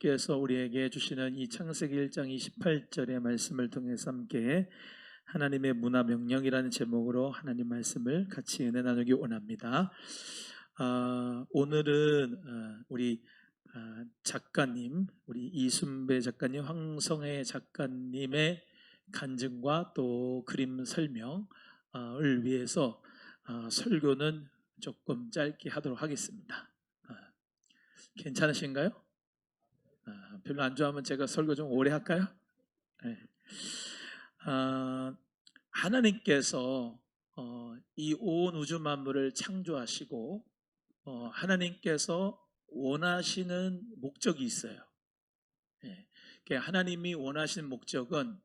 하나님께서 우리에게 주시는 이 창세기 1장 28절의 말씀을 통해서 함께 하나님의 문화 명령이라는 제목으로 하나님 말씀을 같이 은혜 나누기 원합니다. 오늘은 우리 작가님, 우리 이순배 작가님, 황성혜 작가님의 간증과 또 그림 설명을 위해서 설교는 조금 짧게 하도록 하겠습니다. 괜찮으신가요? 별로 안 좋아하면 제가 설교 좀 오래 할까요? 네. 하나님께서 이 온 우주 만물을 창조하시고 하나님께서 원하시는 목적이 있어요. 네. 하나님이 원하시는 목적은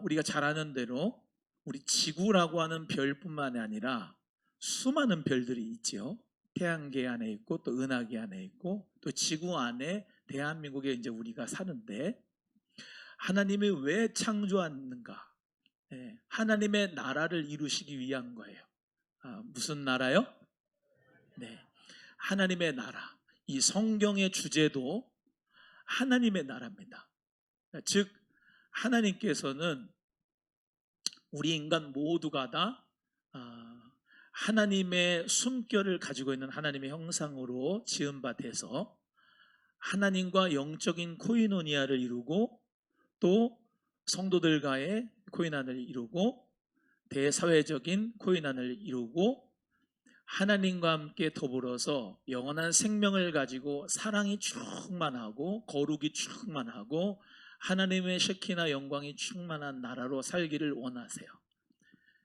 우리가 잘 아는 대로 우리 지구라고 하는 별뿐만 아니라 수많은 별들이 있죠. 태양계 안에 있고 또 은하계 안에 있고 또 지구 안에 대한민국에 이제 우리가 사는데 하나님이 왜 창조했는가? 네, 하나님의 나라를 이루시기 위한 거예요. 무슨 나라요? 네, 하나님의 나라. 이 성경의 주제도 하나님의 나라입니다. 즉 하나님께서는 우리 인간 모두가 다 하나님의 숨결을 가지고 있는 하나님의 형상으로 지은 바 돼서 하나님과 영적인 코이노니아를 이루고 또 성도들과의 코이노니아를 이루고 대사회적인 코이노니아를 이루고 하나님과 함께 더불어서 영원한 생명을 가지고 사랑이 충만하고 거룩이 충만하고 하나님의 셰키나 영광이 충만한 나라로 살기를 원하세요.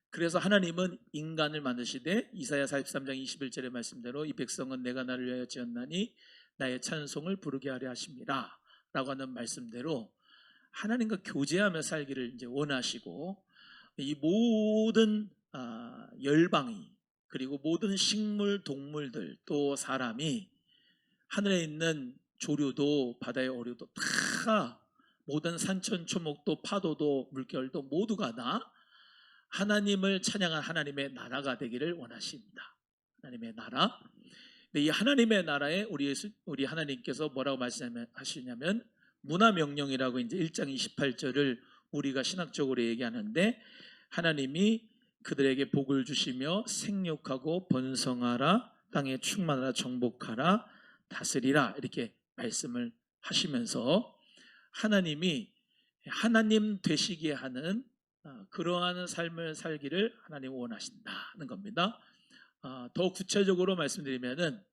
그래서 하나님은 인간을 만드시되 이사야 43장 21절의 말씀대로 이 백성은 내가 나를 위하여 지었나니 나의 찬송을 부르게 하려 하심이라 라고 하는 말씀대로 하나님과 교제하며 살기를 이제 원하시고 이 모든 열방이 그리고 모든 식물, 동물들 또 사람이 하늘에 있는 조류도 바다의 어류도 다 모든 산천초목도 파도도 물결도 모두가 다 하나님을 찬양한 하나님의 나라가 되기를 원하십니다. 하나님의 나라. 이 하나님의 나라에 우리 하나님께서 뭐라고 말씀하시냐면 문화명령이라고 이제 1장 28절을 우리가 신학적으로 얘기하는데 하나님이 그들에게 복을 주시며 생육하고 번성하라 땅에 충만하라 정복하라 다스리라 이렇게 말씀을 하시면서 하나님이 하나님 되시게 하는 그러한 삶을 살기를 하나님 원하신다는 겁니다. 더 구체적으로 말씀드리면은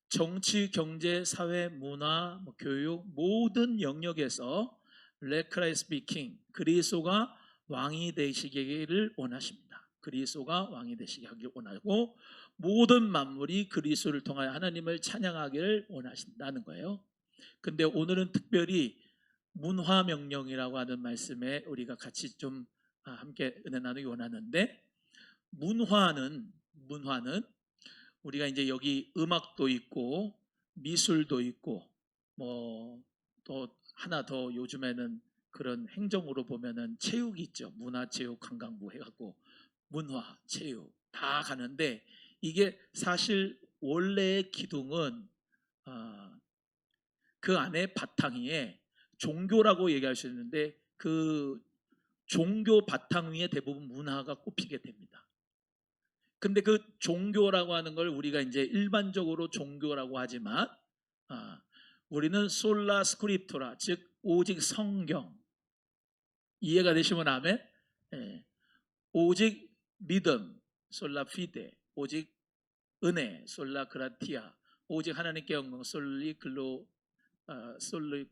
정치, 경제, 사회, 문화, 교육 모든 영역에서 Let Christ be King, 그리스도가 왕이 되시기를 원하십니다. 그리스도가 왕이 되시게 하길 원하고 모든 만물이 그리스도를 통하여 하나님을 찬양하기를 원하신다는 거예요. 근데 오늘은 특별히 문화명령이라고 하는 말씀에 우리가 같이 좀 함께 은혜 나누기 원하는데 문화는 우리가 이제 여기 음악도 있고 미술도 있고 뭐 또 하나 더 요즘에는 그런 행정으로 보면은 체육이 있죠. 문화체육관광부 해갖고 문화, 체육 다 가는데 이게 사실 원래의 기둥은 그 안에 바탕위에 종교라고 얘기할 수 있는데 그 종교 바탕 위에 대부분 문화가 꼽히게 됩니다. 근데 그 종교라고 하는 걸 우리가 이제 일반적으로 종교라고 하지만 우리는 솔라 스크립토라 즉 오직 성경 이해가 되시면 아멘. 오직 믿음 솔라 피데 오직 은혜 솔라 그라티아 오직 하나님께 영광 솔리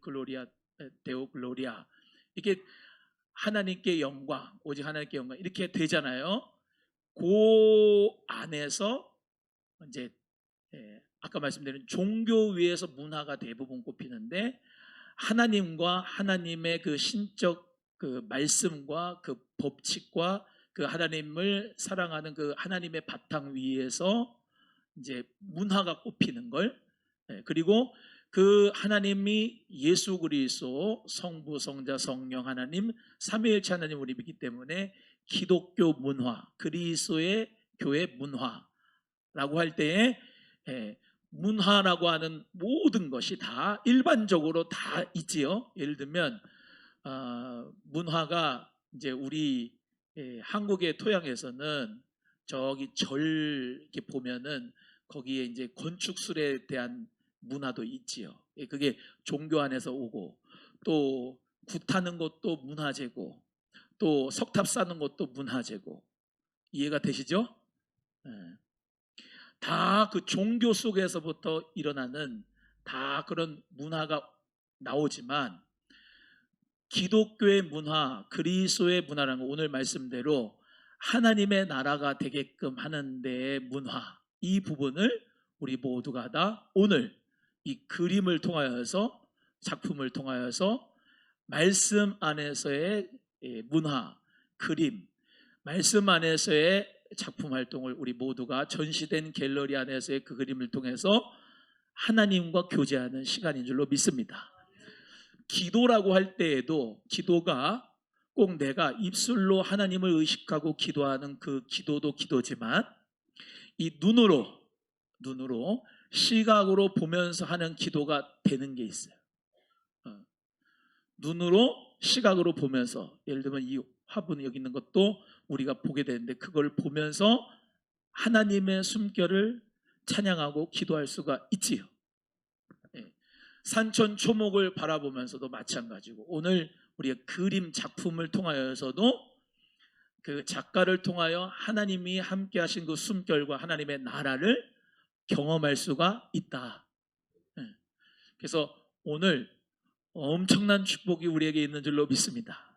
글로리아 데오 글로리아 이렇게 하나님께 영광 오직 하나님께 영광 이렇게 되잖아요. 그 안에서 이제 아까 말씀드린 종교 위에서 문화가 대부분 꼽히는데 하나님과 하나님의 그 신적 그 말씀과 그 법칙과 그 하나님을 사랑하는 그 하나님의 바탕 위에서 이제 문화가 꼽히는 걸 그리고 그 하나님이 예수 그리스도 성부 성자 성령 하나님 삼위일체 하나님 우리 믿기 때문에 기독교 문화 그리스도의 교회 문화라고 할 때에 문화라고 하는 모든 것이 다 일반적으로 다 있지요. 예를 들면 문화가 이제 우리 한국의 토양에서는 저기 절 이렇게 보면은 거기에 이제 건축술에 대한 문화도 있지요. 그게 종교 안에서 오고, 또 굿하는 것도 문화재고, 또 석탑 쌓는 것도 문화재고. 이해가 되시죠? 다 그 종교 속에서부터 일어나는 다 그런 문화가 나오지만, 기독교의 문화, 그리스도의 문화라는 거, 오늘 말씀대로 하나님의 나라가 되게끔 하는 데의 문화, 이 부분을 우리 모두가 다 오늘 이 그림을 통하여서, 작품을 통하여서 말씀 안에서의 문화, 그림, 말씀 안에서의 작품 활동을 우리 모두가 전시된 갤러리 안에서의 그 그림을 통해서 하나님과 교제하는 시간인 줄로 믿습니다. 기도라고 할 때에도 기도가 꼭 내가 입술로 하나님을 의식하고 기도하는 그 기도도 기도지만, 이 눈으로 시각으로 보면서 하는 기도가 되는 게 있어요. 눈으로 시각으로 보면서, 예를 들면 이 화분 여기 있는 것도 우리가 보게 되는데, 그걸 보면서 하나님의 숨결을 찬양하고 기도할 수가 있지요. 산천 초목을 바라보면서도 마찬가지고, 오늘 우리가 그림 작품을 통하여서도 그 작가를 통하여 하나님이 함께 하신 그 숨결과 하나님의 나라를 경험할 수가 있다. 그래서 오늘 엄청난 축복이 우리에게 있는 줄로 믿습니다.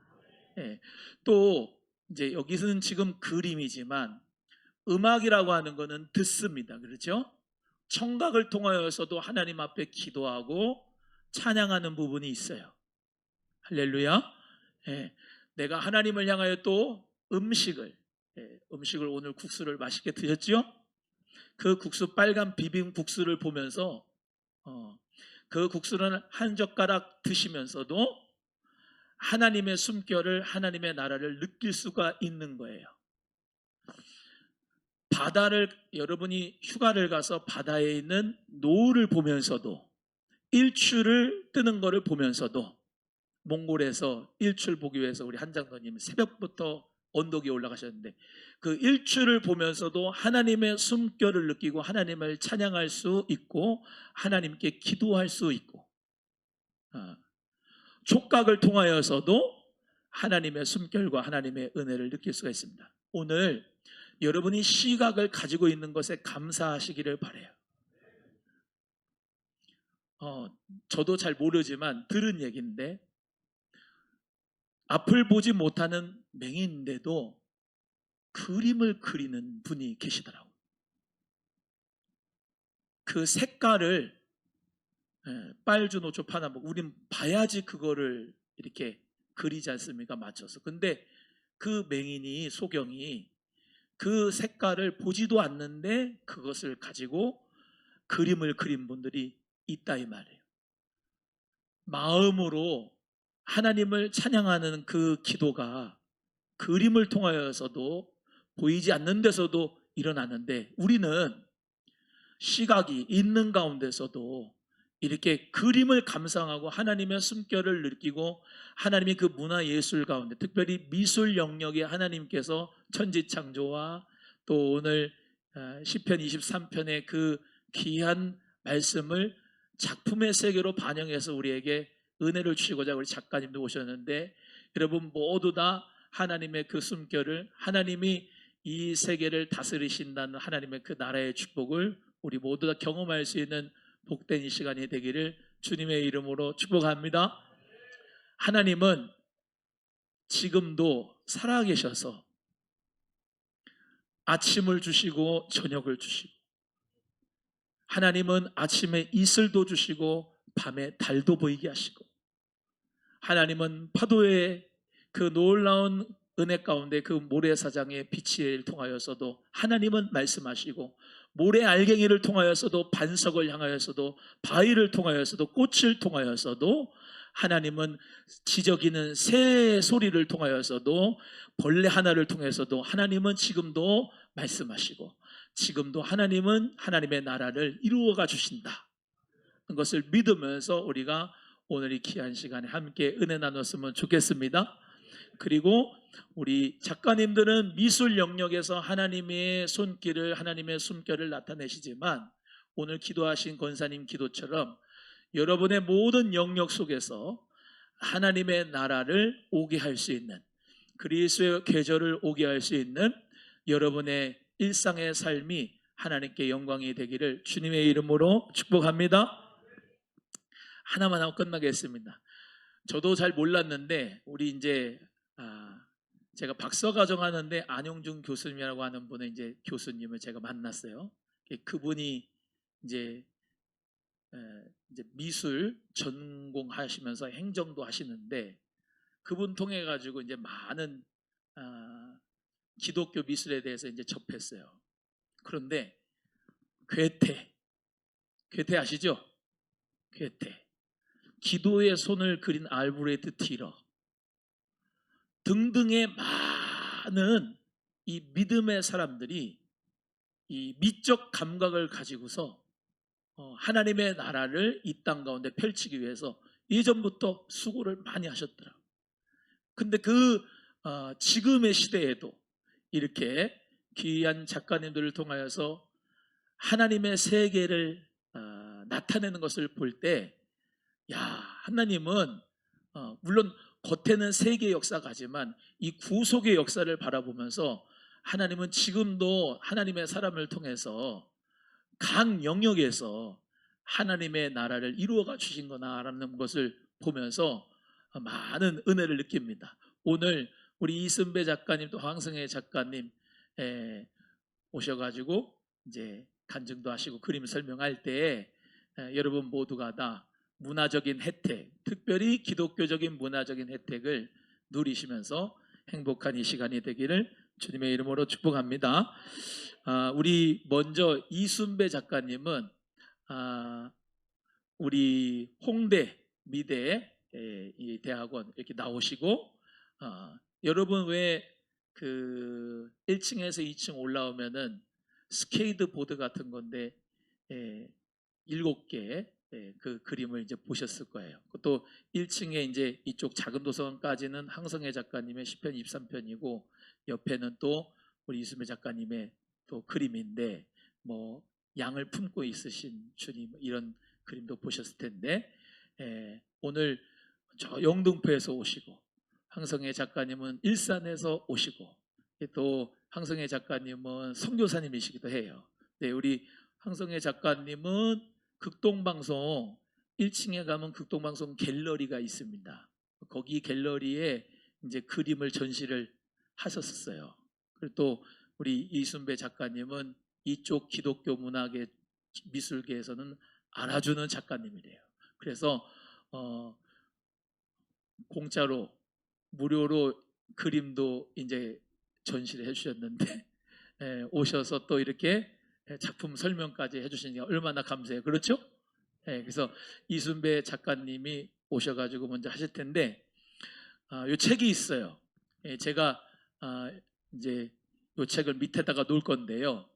또 이제 여기서는 지금 그림이지만 음악이라고 하는 것은 듣습니다. 그렇죠? 청각을 통하여서도 하나님 앞에 기도하고 찬양하는 부분이 있어요. 할렐루야. 내가 하나님을 향하여 또 음식을 오늘 국수를 맛있게 드셨죠? 그 국수, 빨간 비빔 국수를 보면서 그 국수는 한 젓가락 드시면서도 하나님의 숨결을, 하나님의 나라를 느낄 수가 있는 거예요. 바다를, 여러분이 휴가를 가서 바다에 있는 노을을 보면서도, 일출을 뜨는 것을 보면서도, 몽골에서 일출 보기 위해서 우리 한장로님 새벽부터 언덕 위에 올라가셨는데, 그 일출을 보면서도 하나님의 숨결을 느끼고 하나님을 찬양할 수 있고 하나님께 기도할 수 있고, 촉각을 통하여서도 하나님의 숨결과 하나님의 은혜를 느낄 수가 있습니다. 오늘 여러분이 시각을 가지고 있는 것에 감사하시기를 바라요. 저도 잘 모르지만 들은 얘기인데, 앞을 보지 못하는 맹인인데도 그림을 그리는 분이 계시더라고요. 그 색깔을 빨주, 노초, 파나, 우린 봐야지 그거를 이렇게 그리지 않습니까? 맞춰서. 근데 그 맹인이, 소경이 그 색깔을 보지도 않는데 그것을 가지고 그림을 그린 분들이 있다, 이 말이에요. 마음으로 하나님을 찬양하는 그 기도가 그림을 통하여서도, 보이지 않는 데서도 일어나는데, 우리는 시각이 있는 가운데서도 이렇게 그림을 감상하고 하나님의 숨결을 느끼고, 하나님의 그 문화 예술 가운데, 특별히 미술 영역에 하나님께서 천지창조와 또 오늘 시편 23편의 그 귀한 말씀을 작품의 세계로 반영해서 우리에게 은혜를 주시고자 우리 작가님도 오셨는데, 여러분 모두 다 하나님의 그 숨결을, 하나님이 이 세계를 다스리신다는 하나님의 그 나라의 축복을 우리 모두 다 경험할 수 있는 복된 이 시간이 되기를 주님의 이름으로 축복합니다. 하나님은 지금도 살아계셔서 아침을 주시고 저녁을 주시고, 하나님은 아침에 이슬도 주시고 밤에 달도 보이게 하시고, 하나님은 파도의 그 놀라운 은혜 가운데 그 모래사장의 빛을 통하여서도 하나님은 말씀하시고, 모래 알갱이를 통하여서도, 반석을 향하여서도, 바위를 통하여서도, 꽃을 통하여서도, 하나님은 지저귀는 새 소리를 통하여서도, 벌레 하나를 통해서도 하나님은 지금도 말씀하시고, 지금도 하나님은 하나님의 나라를 이루어가 주신다. 것을 믿으면서 우리가 오늘 이 귀한 시간에 함께 은혜 나눴으면 좋겠습니다. 그리고 우리 작가님들은 미술 영역에서 하나님의 손길을, 하나님의 숨결을 나타내시지만 오늘 기도하신 권사님 기도처럼 여러분의 모든 영역 속에서 하나님의 나라를 오게 할 수 있는, 그리스도의 계절을 오게 할 수 있는 여러분의 일상의 삶이 하나님께 영광이 되기를 주님의 이름으로 축복합니다. 하나만 하고 끝나겠습니다. 저도 잘 몰랐는데 우리 이제 제가 박사과정 하는데 안용준 교수님이라고 하는 분의 이제 교수님을 제가 만났어요. 그분이 이제 미술 전공하시면서 행정도 하시는데 그분 통해 가지고 이제 많은 기독교 미술에 대해서 이제 접했어요. 그런데 괴테 아시죠? 괴테, 기도의 손을 그린 알브레트 티러 등등의 많은 이 믿음의 사람들이 이 미적 감각을 가지고서 하나님의 나라를 이 땅 가운데 펼치기 위해서 예전부터 수고를 많이 하셨더라. 근데 지금의 시대에도 이렇게 귀한 작가님들을 통하여서 하나님의 세계를 나타내는 것을 볼 때, 야, 하나님은 물론 겉에는 세계 역사가지만 이 구속의 역사를 바라보면서 하나님은 지금도 하나님의 사람을 통해서 각 영역에서 하나님의 나라를 이루어가 주신 거나라는 것을 보면서 많은 은혜를 느낍니다. 오늘 우리 이순배 작가님 또 황승혜 작가님 오셔가지고 이제 간증도 하시고 그림 설명할 때 여러분 모두가 다 문화적인 혜택, 특별히 기독교적인 문화적인 혜택을 누리시면서 행복한 이 시간이 되기를 주님의 이름으로 축복합니다. 우리 먼저 이순배 작가님은 우리 홍대 미대 이 대학원 이렇게 나오시고 여러분 왜 그 1층에서 2층 올라오면은 스케이트 보드 같은 건데 7개 그 그림을 이제 보셨을 거예요. 또 1층에 이제 이쪽 작은 도서관까지는 항성애 작가님의 10편 23편이고 옆에는 또 우리 이수배 작가님의 또 그림인데 뭐 양을 품고 있으신 주님 이런 그림도 보셨을 텐데 오늘 저 영등포에서 오시고 항성애 작가님은 일산에서 오시고 또 항성애 작가님은 선교사님이시기도 해요. 네, 우리 항성애 작가님은 극동방송 1층에 가면 극동방송 갤러리가 있습니다. 거기 갤러리에 이제 그림을 전시를 하셨었어요. 그리고 또 우리 이순배 작가님은 이쪽 기독교 문학의 미술계에서는 알아주는 작가님이래요. 그래서 공짜로 무료로 그림도 이제 전시를 해주셨는데 오셔서 또 이렇게 작품 설명까지 해주시니 얼마나 감사해요. 그렇죠? 그래서 이순배 작가님이 오셔가지고 먼저 하실 텐데 이 책이 있어요. 제가 이제 이 책을 밑에다가 놓을 건데요.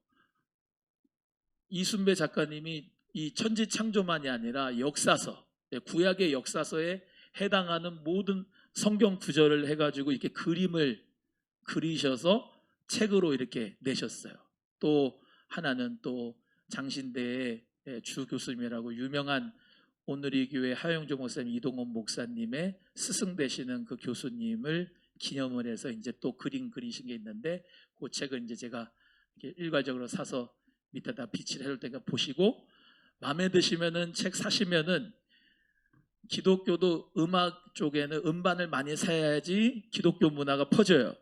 이순배 작가님이 이 천지창조만이 아니라 역사서, 구약의 역사서에 해당하는 모든 성경 구절을 해가지고 이렇게 그림을 그리셔서 책으로 이렇게 내셨어요. 또 하나는 또 장신대의 주 교수님이라고 유명한 오늘이 교회 하영조 목사님, 이동원 목사님의 스승 되시는 그 교수님을 기념을 해서 이제 또 그림 그리신 게 있는데 그 책을 이제 제가 이렇게 일괄적으로 사서 밑에다 비치를 해놓을 테니까 보시고 마음에 드시면은 책 사시면은 기독교도 음악 쪽에는 음반을 많이 사야지 기독교 문화가 퍼져요.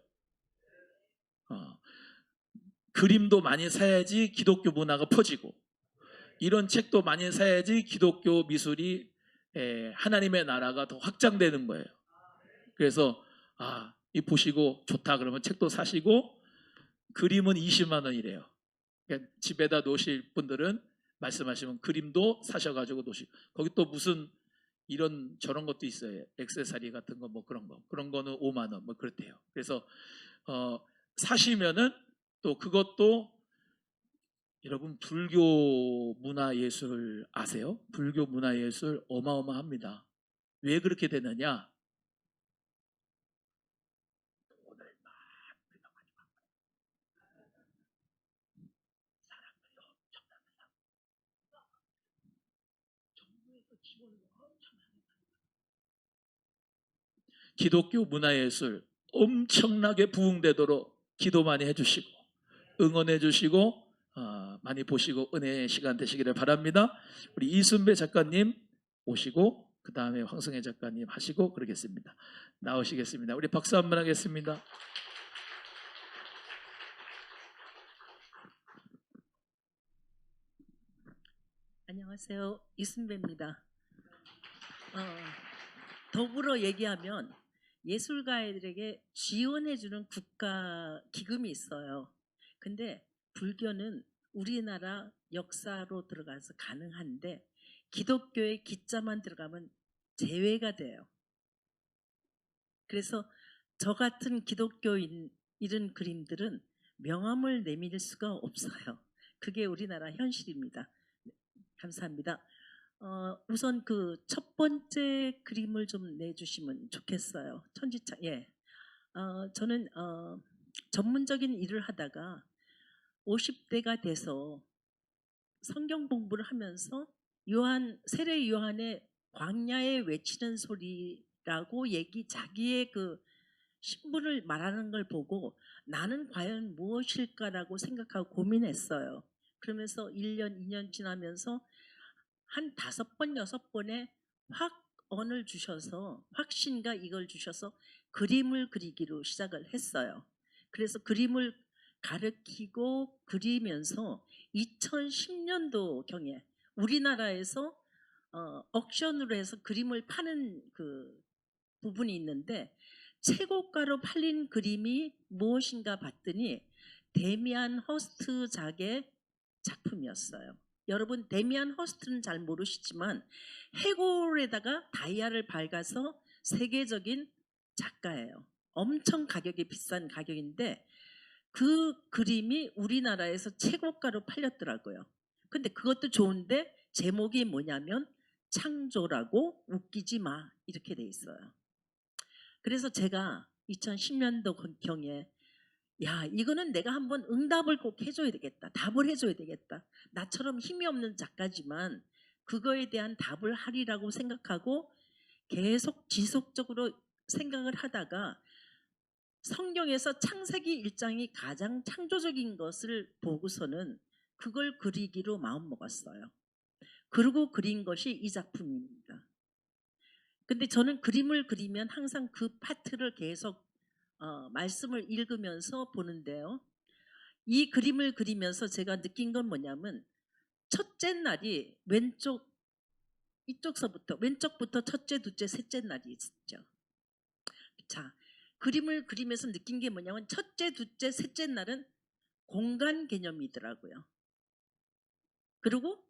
그림도 많이 사야지 기독교 문화가 퍼지고 이런 책도 많이 사야지 기독교 미술이 하나님의 나라가 더 확장되는 거예요. 그래서 이 보시고 좋다 그러면 책도 사시고 그림은 20만 원이래요. 그러니까 집에다 놓으실 분들은 말씀하시면 그림도 사셔가지고 놓으시고 거기 또 무슨 이런 저런 것도 있어요. 액세서리 같은 거 뭐 그런 거는 5만 원 뭐 그렇대요. 그래서 사시면은 또 그것도 여러분 불교 문화예술 아세요? 불교 문화예술 어마어마합니다. 왜 그렇게 되느냐? 돈을 많이 들여가지고 사람들이 엄청납니다. 정부에서 지원을 엄청나게 기독교 문화예술 엄청나게 부흥되도록 기도 많이 해주시고 응원해 주시고 많이 보시고 은혜의 시간 되시기를 바랍니다. 우리 이순배 작가님 오시고 그 다음에 황성혜 작가님 하시고 그러겠습니다. 나오시겠습니다. 우리 박수 한번 하겠습니다. 안녕하세요. 이순배입니다. 더불어 얘기하면 예술가들에게 지원해주는 국가 기금이 있어요. 근데 불교는 우리나라 역사로 들어가서 가능한데 기독교의 기자만 들어가면 제외가 돼요. 그래서 저 같은 기독교인 이런 그림들은 명함을 내밀 수가 없어요. 그게 우리나라 현실입니다. 감사합니다. 우선 그 첫 번째 그림을 좀 내주시면 좋겠어요. 천지창. 예. 저는 전문적인 일을 하다가 50대가 돼서 성경 공부를 하면서 세례 요한의 광야에 외치는 소리라고 자기의 그 신분을 말하는 걸 보고 나는 과연 무엇일까라고 생각하고 고민했어요. 그러면서 1년, 2년 지나면서 한 5번, 6번의 확언을 주셔서 확신과 이걸 주셔서 그림을 그리기로 시작을 했어요. 그래서 그림을 가르치고 그리면서 2010년도 경에 우리나라에서 옥션으로 해서 그림을 파는 그 부분이 있는데 최고가로 팔린 그림이 무엇인가 봤더니 데미안 허스트 작의 작품이었어요. 여러분 데미안 허스트는 잘 모르시지만 해골에다가 다이아를 밝아서 세계적인 작가예요. 엄청 가격이 비싼 가격인데 그 그림이 우리나라에서 최고가로 팔렸더라고요. 근데 그것도 좋은데 제목이 뭐냐면 창조라고 웃기지 마 이렇게 돼 있어요. 그래서 제가 2010년도 경에 야 이거는 내가 한번 응답을 꼭 해줘야 되겠다. 답을 해줘야 되겠다. 나처럼 힘이 없는 작가지만 그거에 대한 답을 하리라고 생각하고 계속 지속적으로 생각을 하다가 성경에서 창세기 1장이 가장 창조적인 것을 보고서는 그걸 그리기로 마음먹었어요. 그리고 그린 것이 이 작품입니다. 근데 저는 그림을 그리면 항상 그 파트를 계속 말씀을 읽으면서 보는데요. 이 그림을 그리면서 제가 느낀 건 뭐냐면 첫째 날이 왼쪽부터 첫째, 둘째, 셋째 날이 있죠. 자, 그림을 그리면서 느낀 게 뭐냐면 첫째, 둘째, 셋째 날은 공간 개념이더라고요. 그리고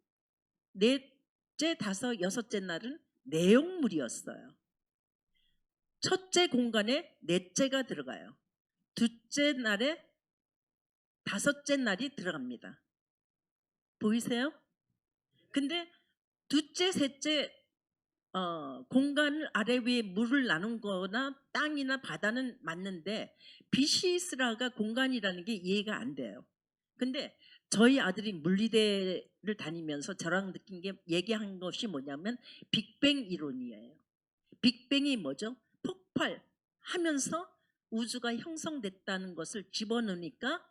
넷째, 다섯, 여섯째 날은 내용물이었어요. 첫째 공간에 넷째가 들어가요. 둘째 날에 다섯째 날이 들어갑니다. 보이세요? 근데 둘째, 셋째 공간을 아래 위에 물을 나눈 거나 땅이나 바다는 맞는데 비시스라가 공간이라는 게 이해가 안 돼요. 근데 저희 아들이 물리대를 다니면서 저랑 느낀 게 얘기한 것이 뭐냐면 빅뱅 이론이에요. 빅뱅이 뭐죠? 폭발하면서 우주가 형성됐다는 것을 집어넣으니까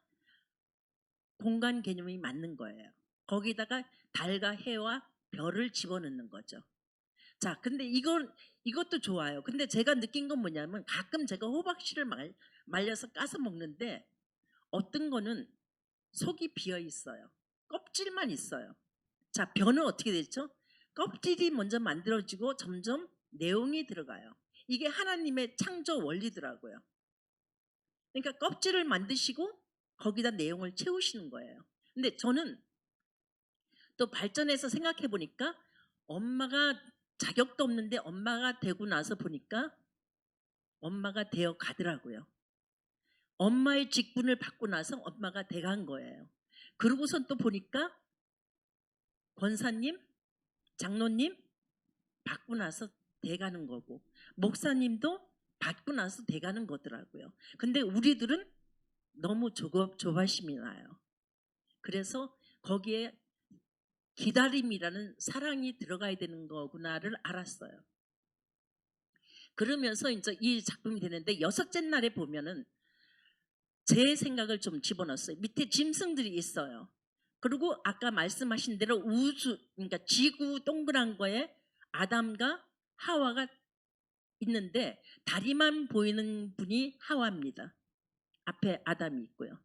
공간 개념이 맞는 거예요. 거기다가 달과 해와 별을 집어넣는 거죠. 자, 근데 이것도 좋아요. 근데 제가 느낀 건 뭐냐면 가끔 제가 호박씨를 말려서 까서 먹는데 어떤 거는 속이 비어 있어요. 껍질만 있어요. 자, 변은 어떻게 됐죠? 껍질이 먼저 만들어지고 점점 내용이 들어가요. 이게 하나님의 창조 원리더라고요. 그러니까 껍질을 만드시고 거기다 내용을 채우시는 거예요. 근데 저는 또 발전해서 생각해 보니까 엄마가 자격도 없는데 엄마가 되고 나서 보니까 엄마가 되어 가더라고요. 엄마의 직분을 받고 나서 엄마가 돼간 거예요. 그러고선 또 보니까 권사님, 장로님 받고 나서 돼가는 거고 목사님도 받고 나서 돼가는 거더라고요. 근데 우리들은 너무 조바심이 나요. 그래서 거기에 기다림이라는 사랑이 들어가야 되는 거구나를 알았어요. 그러면서 이제 이 작품이 되는데 여섯째 날에 보면은 제 생각을 좀 집어넣었어요. 밑에 짐승들이 있어요. 그리고 아까 말씀하신 대로 우주, 그러니까 지구 동그란 거에 아담과 하와가 있는데 다리만 보이는 분이 하와입니다. 앞에 아담이 있고요.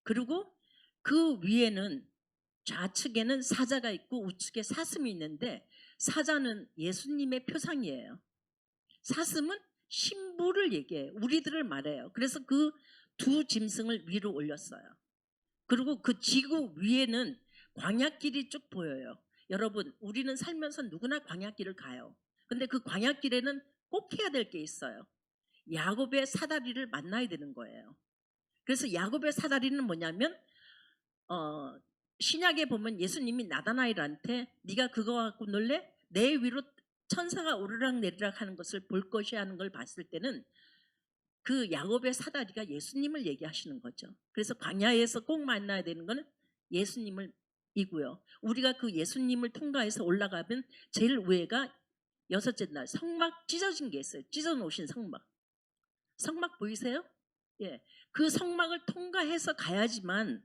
그리고 그 위에는 좌측에는 사자가 있고 우측에 사슴이 있는데 사자는 예수님의 표상이에요. 사슴은 신부를 얘기해요. 우리들을 말해요. 그래서 그 두 짐승을 위로 올렸어요. 그리고 그 지구 위에는 광야길이 쭉 보여요. 여러분, 우리는 살면서 누구나 광야길을 가요. 근데 그 광야길에는 꼭 해야 될 게 있어요. 야곱의 사다리를 만나야 되는 거예요. 그래서 야곱의 사다리는 뭐냐면 신약에 보면 예수님이 나다나엘한테 네가 그거 갖고 놀래? 내 위로 천사가 오르락 내리락 하는 것을 볼 것이 하는 걸 봤을 때는 그 야곱의 사다리가 예수님을 얘기하시는 거죠. 그래서 광야에서 꼭 만나야 되는 건 예수님을 이고요. 우리가 그 예수님을 통과해서 올라가면 제일 위에가 여섯째 날 성막 찢어진 게 있어요. 찢어 놓으신 성막. 성막 보이세요? 예. 그 성막을 통과해서 가야지만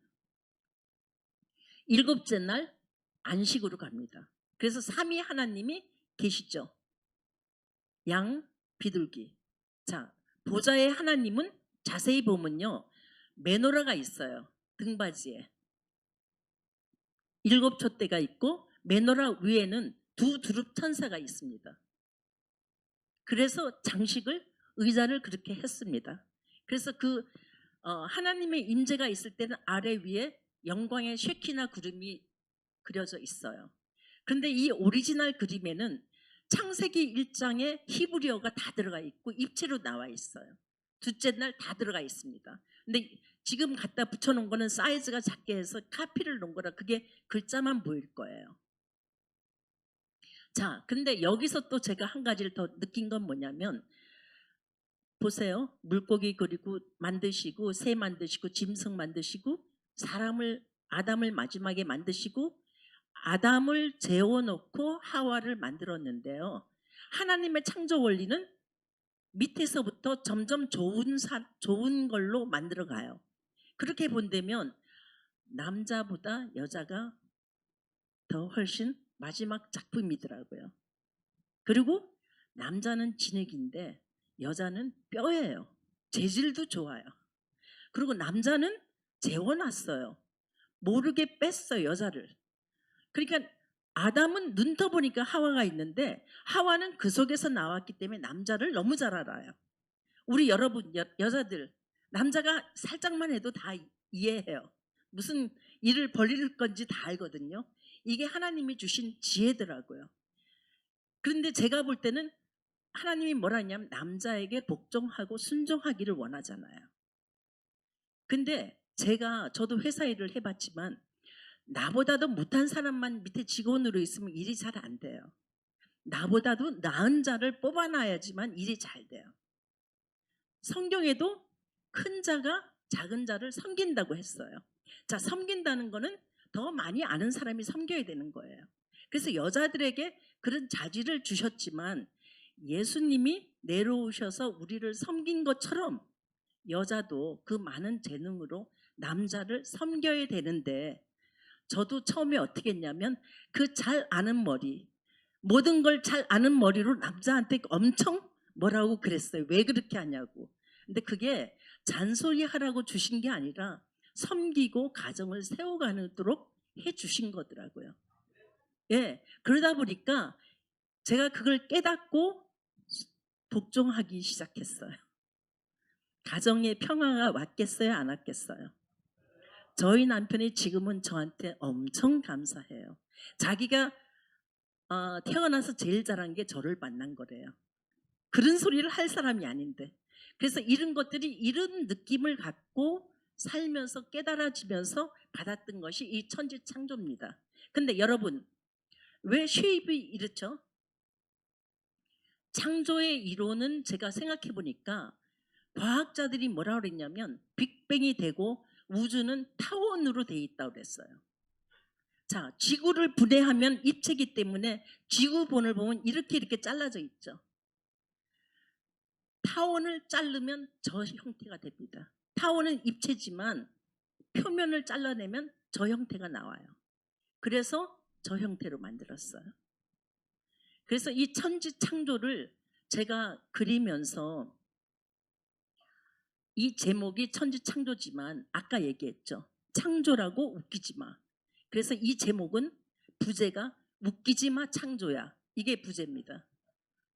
일곱째 날 안식으로 갑니다. 그래서 삼위 하나님이 계시죠. 양, 비둘기. 자, 보좌의 하나님은 자세히 보면요. 메노라가 있어요. 등받이에. 7촛대가 있고 메노라 위에는 두 두릅 천사가 있습니다. 그래서 장식을 의자를 그렇게 했습니다. 그래서 그 하나님의 임재가 있을 때는 아래 위에 영광의 쉐키나 구름이 그려져 있어요. 그런데 이 오리지널 그림에는 창세기 1장에 히브리어가 다 들어가 있고 입체로 나와 있어요. 둘째 날 다 들어가 있습니다. 근데 지금 갖다 붙여놓은 거는 사이즈가 작게 해서 카피를 놓은 거라 그게 글자만 보일 거예요. 자, 근데 여기서 또 제가 한 가지를 더 느낀 건 뭐냐면 보세요. 물고기 그리고 만드시고 새 만드시고 짐승 만드시고 사람을 아담을 마지막에 만드시고 아담을 재워놓고 하와를 만들었는데요. 하나님의 창조 원리는 밑에서부터 점점 좋은 걸로 만들어가요. 그렇게 본다면 남자보다 여자가 더 훨씬 마지막 작품이더라고요. 그리고 남자는 진흙인데 여자는 뼈예요. 재질도 좋아요. 그리고 남자는 재워놨어요. 모르게 뺐어요, 여자를. 그러니까 아담은 눈 떠보니까 하와가 있는데 하와는 그 속에서 나왔기 때문에 남자를 너무 잘 알아요. 우리 여러분 여자들 남자가 살짝만 해도 다 이해해요. 무슨 일을 벌일 건지 다 알거든요. 이게 하나님이 주신 지혜더라고요. 그런데 제가 볼 때는 하나님이 뭐라 하냐면 남자에게 복종하고 순종하기를 원하잖아요. 근데 저도 회사 일을 해봤지만 나보다도 못한 사람만 밑에 직원으로 있으면 일이 잘 안 돼요. 나보다도 나은 자를 뽑아놔야지만 일이 잘 돼요. 성경에도 큰 자가 작은 자를 섬긴다고 했어요. 자, 섬긴다는 거는 더 많이 아는 사람이 섬겨야 되는 거예요. 그래서 여자들에게 그런 자질을 주셨지만 예수님이 내려오셔서 우리를 섬긴 것처럼 여자도 그 많은 재능으로 남자를 섬겨야 되는데 저도 처음에 어떻게 했냐면 그 잘 아는 머리, 모든 걸 잘 아는 머리로 남자한테 엄청 뭐라고 그랬어요. 왜 그렇게 하냐고. 근데 그게 잔소리 하라고 주신 게 아니라 섬기고 가정을 세워가도록 해 주신 거더라고요. 예, 그러다 보니까 제가 그걸 깨닫고 복종하기 시작했어요. 가정의 평화가 왔겠어요, 안 왔겠어요? 저희 남편이 지금은 저한테 엄청 감사해요. 자기가 태어나서 제일 잘한 게 저를 만난 거래요. 그런 소리를 할 사람이 아닌데. 그래서 이런 것들이 이런 느낌을 갖고 살면서 깨달아지면서 받았던 것이 이 천지창조입니다. 근데 여러분, 왜 쉐입이 이렇죠? 창조의 이론은 제가 생각해 보니까 과학자들이 뭐라 그랬냐면 빅뱅이 되고 우주는 타원으로 돼 있다고 그랬어요. 자, 지구를 분해하면 입체이기 때문에 지구본을 보면 이렇게 잘라져 있죠. 타원을 자르면 저 형태가 됩니다. 타원은 입체지만 표면을 잘라내면 저 형태가 나와요. 그래서 저 형태로 만들었어요. 그래서 이 천지창조를 제가 그리면서 이 제목이 천지창조지만 아까 얘기했죠. 창조라고 웃기지 마. 그래서 이 제목은 부제가 웃기지 마 창조야. 이게 부제입니다.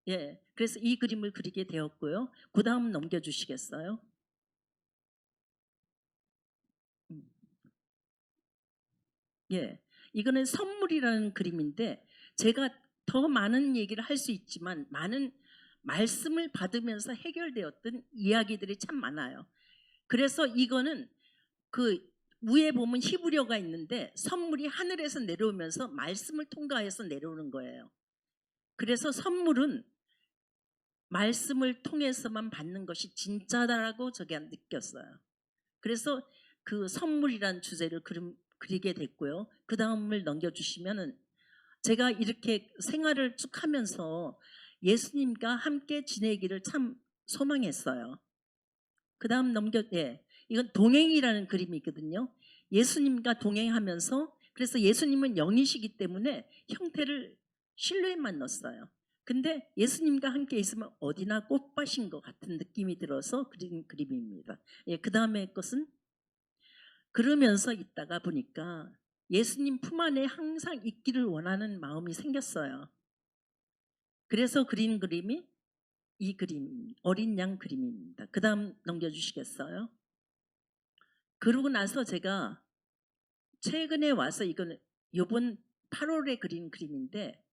예, 그래서 이 그림을 그리게 되었고요. 그 다음 넘겨주시겠어요? 음. 예, 이거는 선물이라는 그림인데 제가 더 많은 얘기를 할 수 있지만 많은 말씀을 받으면서 해결되었던 이야기들이 참 많아요. 그래서 이거는 그 위에 보면 히브리어가 있는데 선물이 하늘에서 내려오면서 말씀을 통과해서 내려오는 거예요. 그래서 선물은 말씀을 통해서만 받는 것이 진짜다라고 제가 느꼈어요. 그래서 그 선물이란 주제를 그리게 됐고요. 그 다음을 넘겨주시면은 제가 이렇게 생활을 쭉 하면서 예수님과 함께 지내기를 참 소망했어요. 그 다음 예. 이건 동행이라는 그림이 있거든요. 예수님과 동행하면서 그래서 예수님은 영이시기 때문에 형태를 실루엣만 넣었어요. 근데 예수님과 함께 있으면 어디나 꽃밭인 것 같은 느낌이 들어서 그린 그림입니다. 예, 그 다음에 것은 그러면서 있다가 보니까 예수님 품 안에 항상 있기를 원하는 마음이 생겼어요. 그래서 그린 그림이 이 그림, 어린 양 그림입니다. 그 다음 넘겨주시겠어요? 그러고 나서 제가 최근에 와서 이건 이번 8월에 그린 그림인데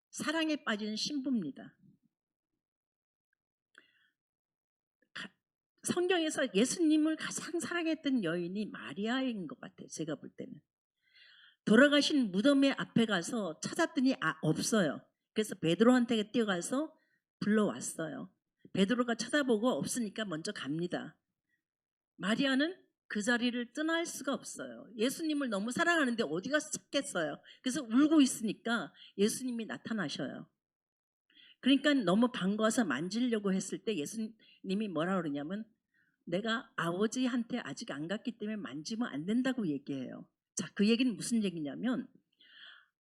사랑에 빠진 신부입니다. 성경에서 예수님을 가장 사랑했던 여인이 마리아인 것 같아요. 제가 볼 때는. 돌아가신 무덤의 앞에 가서 찾았더니 없어요. 그래서 베드로한테 뛰어가서 불러왔어요. 베드로가 쳐다보고 없으니까 먼저 갑니다. 마리아는 그 자리를 떠날 수가 없어요. 예수님을 너무 사랑하는데 어디 가서 찾겠어요. 그래서 울고 있으니까 예수님이 나타나셔요. 그러니까 너무 반가워서 만지려고 했을 때 예수님이 뭐라 그러냐면 내가 아버지한테 아직 안 갔기 때문에 만지면 안 된다고 얘기해요. 자, 그 얘기는 무슨 얘기냐면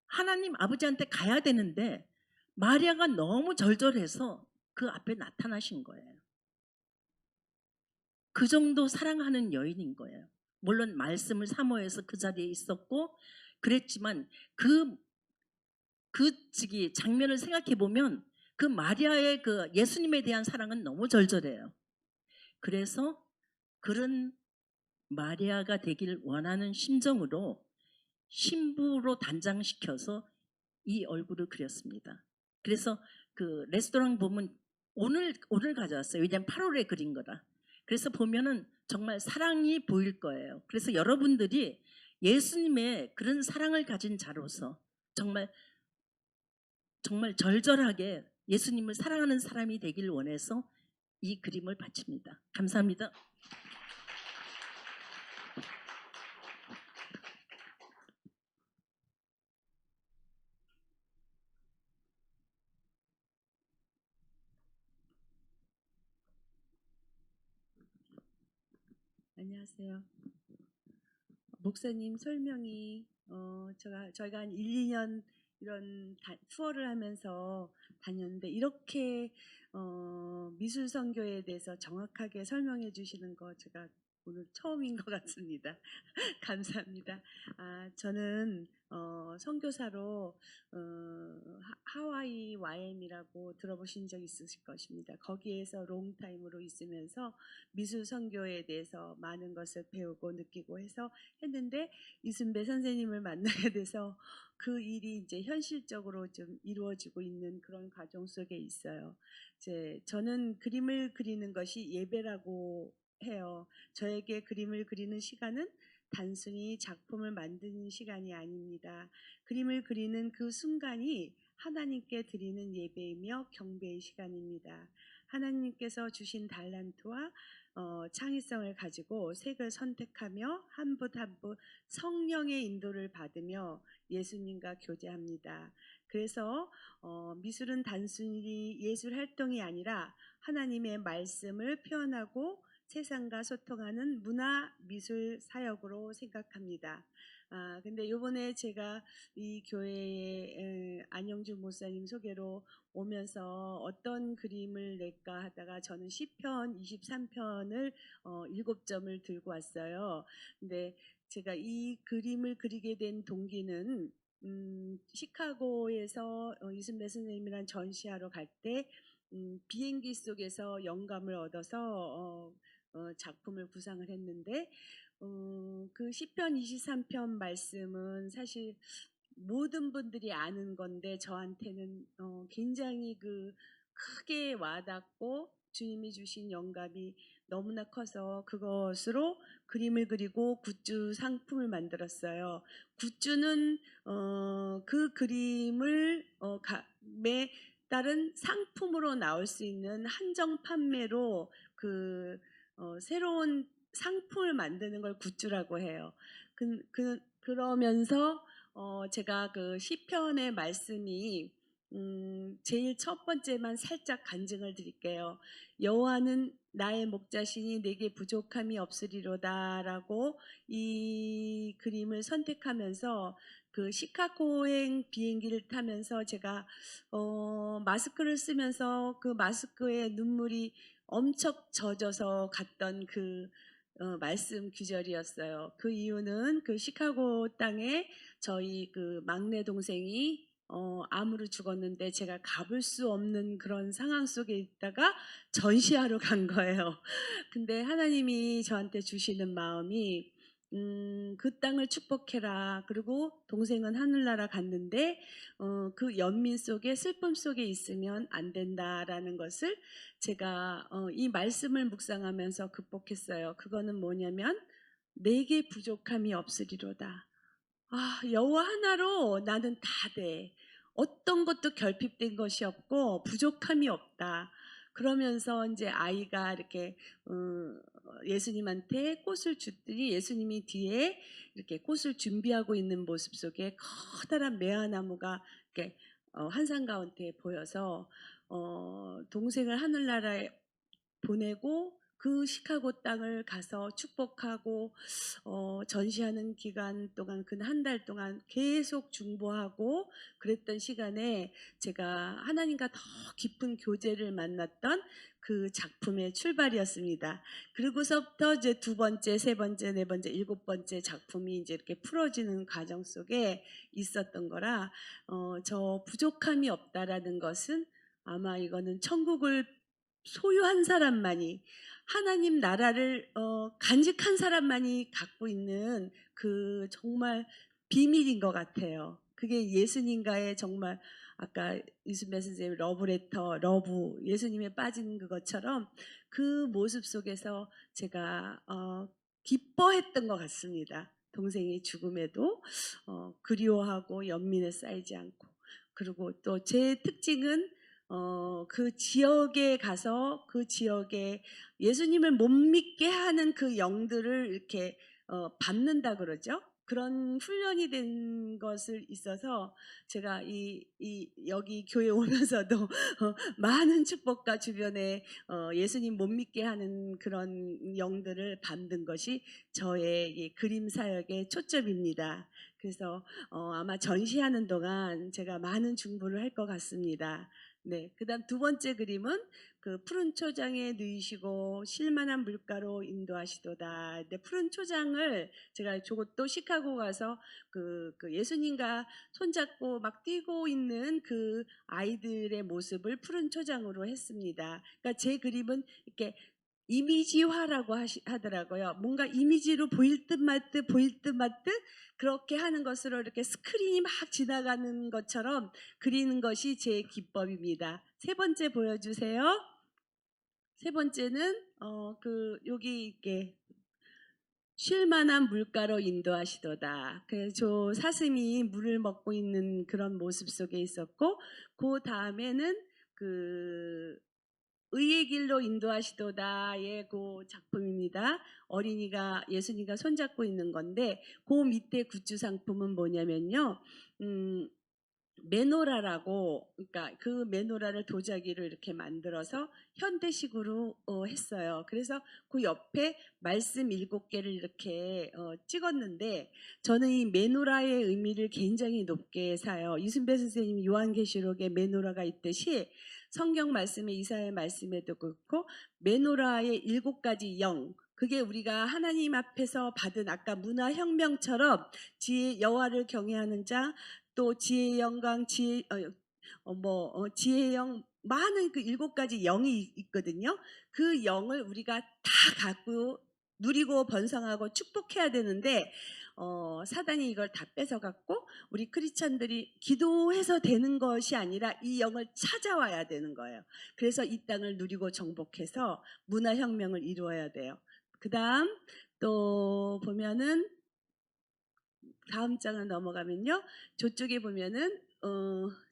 하나님 아버지한테 가야 되는데 마리아가 너무 절절해서 그 앞에 나타나신 거예요. 그 정도 사랑하는 여인인 거예요. 물론 말씀을 사모해서 그 자리에 있었고 그랬지만 그 장면을 생각해 보면 그 마리아의 그 예수님에 대한 사랑은 너무 절절해요. 그래서 그런 마리아가 되길 원하는 심정으로 신부로 단장시켜서 이 얼굴을 그렸습니다. 그래서 그 레스토랑 보면 오늘 가져왔어요. 왜냐하면 8월에 그린 거라. 그래서 보면은 정말 사랑이 보일 거예요. 그래서 여러분들이 예수님의 그런 사랑을 가진 자로서 정말 절절하게 예수님을 사랑하는 사람이 되길 원해서 이 그림을 바칩니다. 감사합니다. 안녕하세요. 목사님 설명이 저희가 한 1, 2년 이런 투어를 하면서 다녔는데 이렇게 미술 선교에 대해서 정확하게 설명해 주시는 거 제가 오늘 처음인 것 같습니다. 감사합니다. 저는 선교사로 하와이 YM이라고 들어보신 적 있으실 것입니다. 거기에서 롱타임으로 있으면서 미술 선교에 대해서 많은 것을 배우고 느끼고 해서 했는데 이순배 선생님을 만나게 돼서 그 일이 이제 현실적으로 좀 이루어지고 있는 그런 과정 속에 있어요. 이제 저는 그림을 그리는 것이 예배라고 해요. 저에게 그림을 그리는 시간은 단순히 작품을 만드는 시간이 아닙니다. 그림을 그리는 그 순간이 하나님께 드리는 예배이며 경배의 시간입니다. 하나님께서 주신 달란트와 창의성을 가지고 색을 선택하며 한 붓 한 붓 성령의 인도를 받으며 예수님과 교제합니다. 그래서 미술은 단순히 예술 활동이 아니라 하나님의 말씀을 표현하고 세상과 소통하는 문화 미술 사역으로 생각합니다. 근데 요번에 제가 이 교회에 안영주 목사님 소개로 오면서 어떤 그림을 낼까 하다가 저는 시편 23편을 7점을 들고 왔어요. 근데 제가 이 그림을 그리게 된 동기는 시카고에서 이순배 선생님이랑 전시하러 갈 때 비행기 속에서 영감을 얻어서 작품을 구상을 했는데 그 시편 23편 말씀은 사실 모든 분들이 아는 건데 저한테는 굉장히 크게 와닿고 주님이 주신 영감이 너무나 커서 그것으로 그림을 그리고 굿즈 상품을 만들었어요. 굿즈는 그 그림을 매 다른 상품으로 나올 수 있는 한정 판매로 새로운 상품을 만드는 걸 굿즈라고 해요. 그러면서 제가 그 시편의 말씀이 제일 첫 번째만 살짝 간증을 드릴게요. 여호와는 나의 목자시니 내게 부족함이 없으리로다라고 이 그림을 선택하면서 그 시카고행 비행기를 타면서 제가 마스크를 쓰면서 그 마스크에 눈물이 엄청 젖어서 갔던 말씀 규절이었어요. 그 이유는 그 시카고 땅에 저희 그 막내 동생이 암으로 죽었는데 제가 가볼 수 없는 그런 상황 속에 있다가 전시하러 간 거예요. 근데 하나님이 저한테 주시는 마음이 그 땅을 축복해라. 그리고 동생은 하늘나라 갔는데 그 연민 속에 슬픔 속에 있으면 안 된다라는 것을 제가 이 말씀을 묵상하면서 극복했어요. 그거는 뭐냐면 내게 부족함이 없으리로다. 여호와 하나로 나는 다 돼. 어떤 것도 결핍된 것이 없고 부족함이 없다. 그러면서 이제 아이가 이렇게 예수님한테 꽃을 줬더니 예수님이 뒤에 이렇게 꽃을 준비하고 있는 모습 속에 커다란 매화나무가 이렇게 한산가운데 보여서 동생을 하늘나라에 보내고 그 시카고 땅을 가서 축복하고 전시하는 기간 동안 그 한 달 동안 계속 중보하고 그랬던 시간에 제가 하나님과 더 깊은 교제를 만났던 그 작품의 출발이었습니다. 그리고서부터 이제 두 번째, 세 번째, 네 번째, 일곱 번째 작품이 이제 이렇게 풀어지는 과정 속에 있었던 거라 저 부족함이 없다라는 것은 아마 이거는 천국을 소유한 사람만이 하나님 나라를 간직한 사람만이 갖고 있는 그 정말 비밀인 것 같아요. 그게 예수님과의 정말 아까 이순배 선생님 러브레터, 러브 예수님에 빠진 그것처럼 그 모습 속에서 제가 기뻐했던 것 같습니다. 동생의 죽음에도 그리워하고 연민에 쌓이지 않고 그리고 또 제 특징은 그 지역에 가서 그 지역에 예수님을 못 믿게 하는 그 영들을 이렇게 밟는다 그러죠. 그런 훈련이 된 것을 있어서 제가 여기 교회 오면서도 많은 축복과 주변에 예수님 못 믿게 하는 그런 영들을 밟는 것이 저의 이 그림 사역의 초점입니다. 그래서 아마 전시하는 동안 제가 많은 중보를 할 것 같습니다. 네, 그다음 두 번째 그림은 그 푸른 초장에 누이시고 실만한 물가로 인도하시도다. 근데 푸른 초장을 제가 저것도 시카고 가서 그 예수님과 손잡고 막 뛰고 있는 그 아이들의 모습을 푸른 초장으로 했습니다. 그러니까 제 그림은 이렇게 이미지화라고 하더라고요. 뭔가 이미지로 보일 듯 말 듯 보일 듯 말 듯 그렇게 하는 것으로 이렇게 스크린이 막 지나가는 것처럼 그리는 것이 제 기법입니다. 세 번째 보여주세요. 세 번째는 여기 이게 쉴 만한 물가로 인도하시도다. 그래서 저 사슴이 물을 먹고 있는 그런 모습 속에 있었고, 그 다음에는 그 의의 길로 인도하시도다의 그 작품입니다. 어린이가 예수님과 손잡고 있는 건데, 그 밑에 굿즈 상품은 뭐냐면요. 메노라라고, 그러니까 그 메노라를 도자기로 이렇게 만들어서 현대식으로 했어요. 그래서 그 옆에 말씀 7개를 이렇게 찍었는데, 저는 이 메노라의 의미를 굉장히 높게 사요. 이순배 선생님 요한계시록에 메노라가 있듯이 성경 말씀에, 이사야 말씀에도 그렇고 메노라의 7가지 영, 그게 우리가 하나님 앞에서 받은 아까 문화혁명처럼 지혜, 여호와를 경외하는 자, 또 지혜의 영광, 지혜의 영, 많은 그 7가지 영이 있거든요. 그 영을 우리가 다 갖고 누리고 번성하고 축복해야 되는데, 사단이 이걸 다 뺏어갖고 우리 크리스찬들이 기도해서 되는 것이 아니라 이 영을 찾아와야 되는 거예요. 그래서 이 땅을 누리고 정복해서 문화혁명을 이루어야 돼요. 그 다음 또 보면은 다음 장을 넘어가면요. 저쪽에 보면은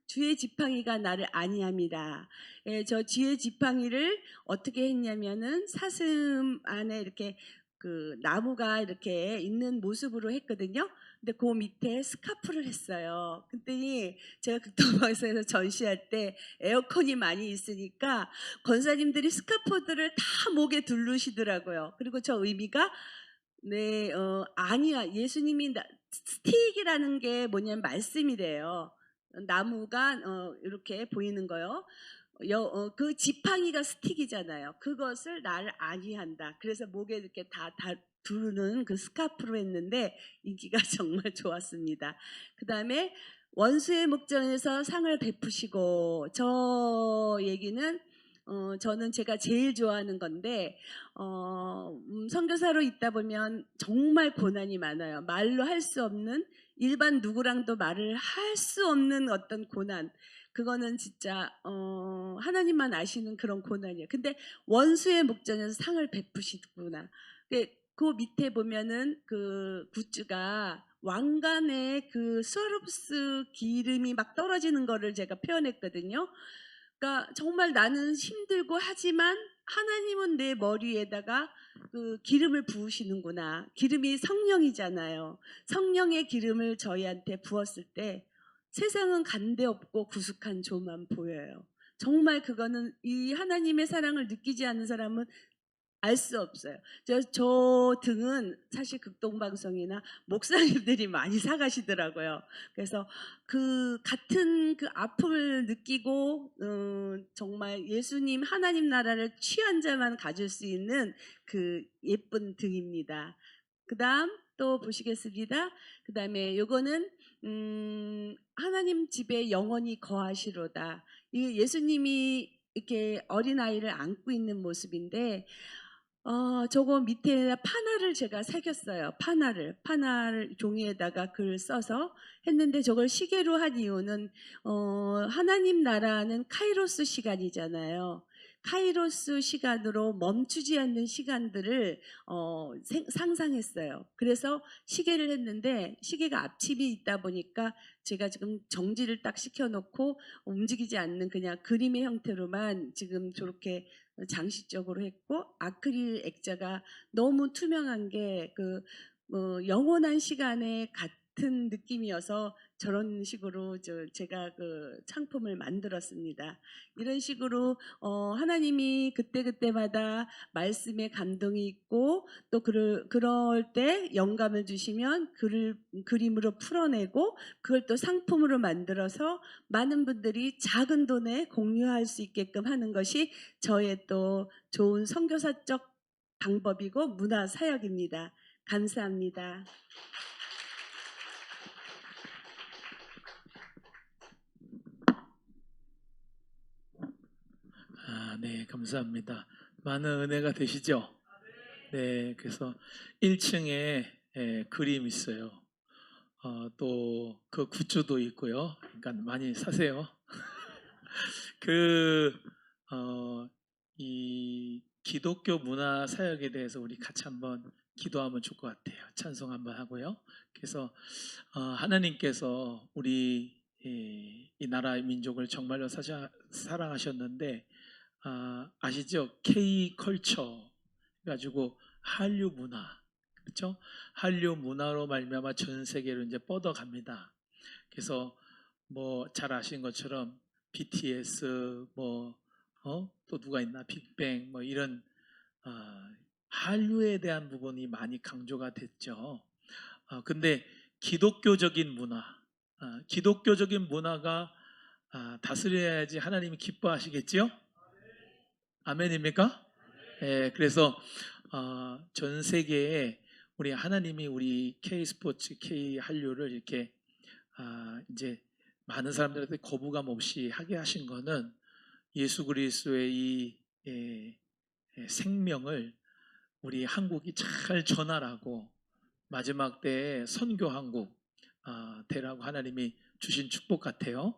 주의 지팡이가 나를 안위함이다. 예, 저 주의 지팡이를 어떻게 했냐면은 사슴 안에 이렇게 그 나무가 이렇게 있는 모습으로 했거든요. 근데 그 밑에 스카프를 했어요. 그랬더니 제가 극동방송에서 전시할 때 에어컨이 많이 있으니까 권사님들이 스카프들을 다 목에 두르시더라고요. 그리고 저 의미가 네, 아니야. 예수님이 스틱이라는 게 뭐냐면 말씀이래요. 나무가 이렇게 보이는 거요. 그 지팡이가 스틱이잖아요. 그것을 나를 안위한다. 그래서 목에 이렇게 다 두르는 그 스카프로 했는데 인기가 정말 좋았습니다. 그 다음에 원수의 목전에서 상을 베푸시고, 저 얘기는 저는 제가 제일 좋아하는 건데, 선교사로 있다 보면 정말 고난이 많아요. 말로 할 수 없는, 일반 누구랑도 말을 할 수 없는 어떤 고난. 그거는 진짜 하나님만 아시는 그런 고난이에요. 근데 원수의 목전에서 상을 베푸시구나. 그 밑에 보면은 그 굿즈가 왕관에 그 스와롭스 기름이 막 떨어지는 거를 제가 표현했거든요. 그러니까 정말 나는 힘들고 하지만 하나님은 내 머리에다가 그 기름을 부으시는구나. 기름이 성령이잖아요. 성령의 기름을 저희한테 부었을 때 세상은 간데 없고 구숙한 조만 보여요. 정말 그거는 이 하나님의 사랑을 느끼지 않는 사람은 알 수 없어요. 저 등은 사실 극동방송이나 목사님들이 많이 사가시더라고요. 그래서 그 같은 그 아픔을 느끼고 정말 예수님 하나님 나라를 취한 자만 가질 수 있는 그 예쁜 등입니다. 그 다음 또 보시겠습니다. 그 다음에 요거는 하나님 집에 영원히 거하시로다. 이 예수님이 이렇게 어린아이를 안고 있는 모습인데, 저거 밑에 파나를 제가 새겼어요. 파나를 종이에다가 글 써서 했는데, 저걸 시계로 한 이유는 하나님 나라는 카이로스 시간이잖아요. 카이로스 시간으로 멈추지 않는 시간들을 상상했어요. 그래서 시계를 했는데, 시계가 앞칩이 있다 보니까 제가 지금 정지를 딱 시켜놓고 움직이지 않는 그냥 그림의 형태로만 지금 저렇게 장식적으로 했고, 아크릴 액자가 너무 투명한 게 영원한 시간에 같은 느낌이어서 저런 식으로 제가 그 상품을 만들었습니다. 이런 식으로 하나님이 그때그때마다 말씀에 감동이 있고, 또 그럴 때 영감을 주시면 그림으로 풀어내고, 그걸 또 상품으로 만들어서 많은 분들이 작은 돈에 공유할 수 있게끔 하는 것이 저의 또 좋은 선교사적 방법이고 문화 사역입니다. 감사합니다. 네, 감사합니다. 많은 은혜가 되시죠? 네, 그래서 1층에 그림 있어요. 또 그 굿즈도 있고요. 그러니까 많이 사세요. 이 기독교 문화 사역에 대해서 우리 같이 한번 기도하면 좋을 것 같아요. 찬송 한번 하고요. 그래서 하나님께서 우리 이 나라의 민족을 정말로 사랑하셨는데 아시죠? K 컬처 가지고 한류 문화, 그렇죠? 한류 문화로 말미암아 전 세계로 이제 뻗어갑니다. 그래서 뭐 잘 아시는 것처럼 BTS 또 누가 있나 빅뱅 뭐 이런 한류에 대한 부분이 많이 강조가 됐죠. 근데 기독교적인 기독교적인 문화가 다스려야지 하나님이 기뻐하시겠지요? 아멘입니까? 예, 그래서 전 세계에 우리 하나님이 우리 K 스포츠, K 한류를 이렇게 이제 많은 사람들한테 거부감 없이 하게 하신 거는 예수 그리스도의 이 생명을 우리 한국이 잘 전하라고 마지막 때에 선교 한국 되라고 하나님이 주신 축복 같아요.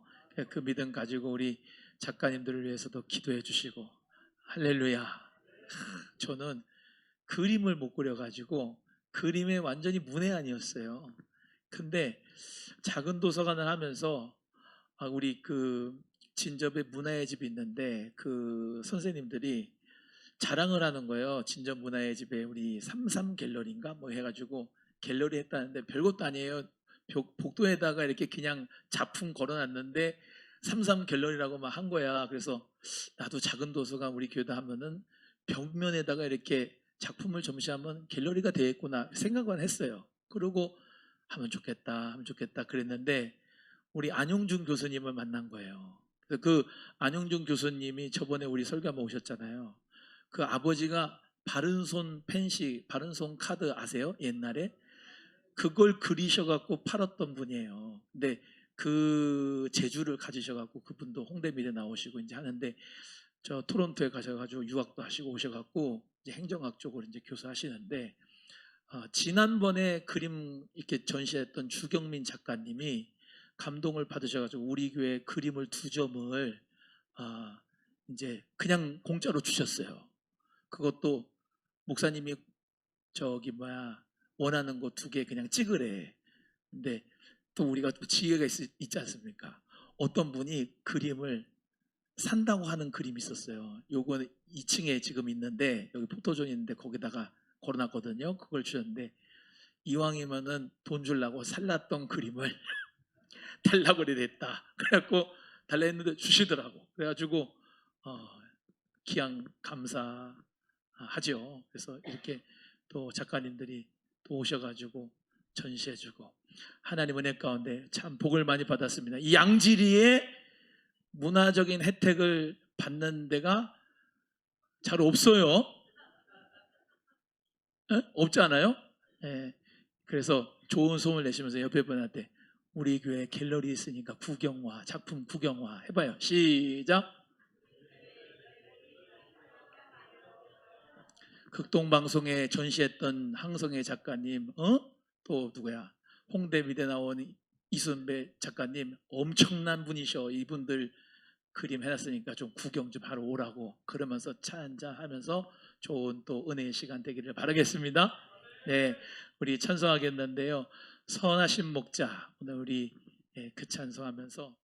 그 믿음 가지고 우리 작가님들을 위해서도 기도해 주시고 할렐루야. 저는 그림을 못 그려가지고 그림에 완전히 문외한이었어요. 근데 작은 도서관을 하면서 우리 그 진접에 문화의 집이 있는데 그 선생님들이 자랑을 하는 거예요. 진접 문화의 집에 우리 삼삼 갤러리인가 뭐 해가지고 갤러리 했다는데 별것도 아니에요. 복도에다가 이렇게 그냥 작품 걸어놨는데 삼삼 갤러리라고 막 한 거야. 그래서 나도 작은 도서관 우리 교회다 하면은 벽면에다가 이렇게 작품을 전시하면 갤러리가 되겠구나 생각만 했어요. 그러고 하면 좋겠다 그랬는데 우리 안용준 교수님을 만난 거예요. 그 안용준 교수님이 저번에 우리 설교 한번 오셨잖아요. 그 아버지가 바른손 펜시, 바른손 카드 아세요? 옛날에 그걸 그리셔갖고 팔았던 분이에요. 근데 그 재주를 가지셔갖고 그분도 홍대미대 나오시고 이제 하는데 저 토론토에 가셔가지고 유학도 하시고 오셔갖고 이제 행정학 쪽으로 이제 교수하시는데 지난번에 그림 이렇게 전시했던 주경민 작가님이 감동을 받으셔가지고 우리 교회 그림을 2점을 이제 그냥 공짜로 주셨어요. 그것도 목사님이 원하는 거 2개 그냥 찍으래. 근데 또 우리가 또 지혜가 있지 않습니까? 어떤 분이 그림을 산다고 하는 그림이 있었어요. 요거 2층에 지금 있는데 여기 포토존 있는데 거기다가 걸어놨거든요. 그걸 주셨는데 이왕이면은 돈 주려고 살랐던 그림을 달라고 그랬다. 그래갖고 달라 했는데 주시더라고. 그래가지고 기양 감사하죠. 그래서 이렇게 또 작가님들이 또 오셔가지고 전시해주고 하나님 은혜 가운데 참 복을 많이 받았습니다. 이 양지리에 문화적인 혜택을 받는 데가 잘 없어요. 없지 않아요? 예. 그래서 좋은 소문을 내시면서 옆에 분한테 우리 교회 갤러리 있으니까 구경와 작품 구경와 해봐요. 시작. 극동방송에 전시했던 항성의 작가님, 또 누구야? 홍대미대 나온 이순배 작가님 엄청난 분이셔. 이분들 그림 해놨으니까 좀 구경 좀 하러 오라고 그러면서 차 한잔 하면서 좋은 또 은혜의 시간 되기를 바라겠습니다. 네, 우리 찬송하겠는데요. 선하신 목자 오늘 우리 그 찬송하면서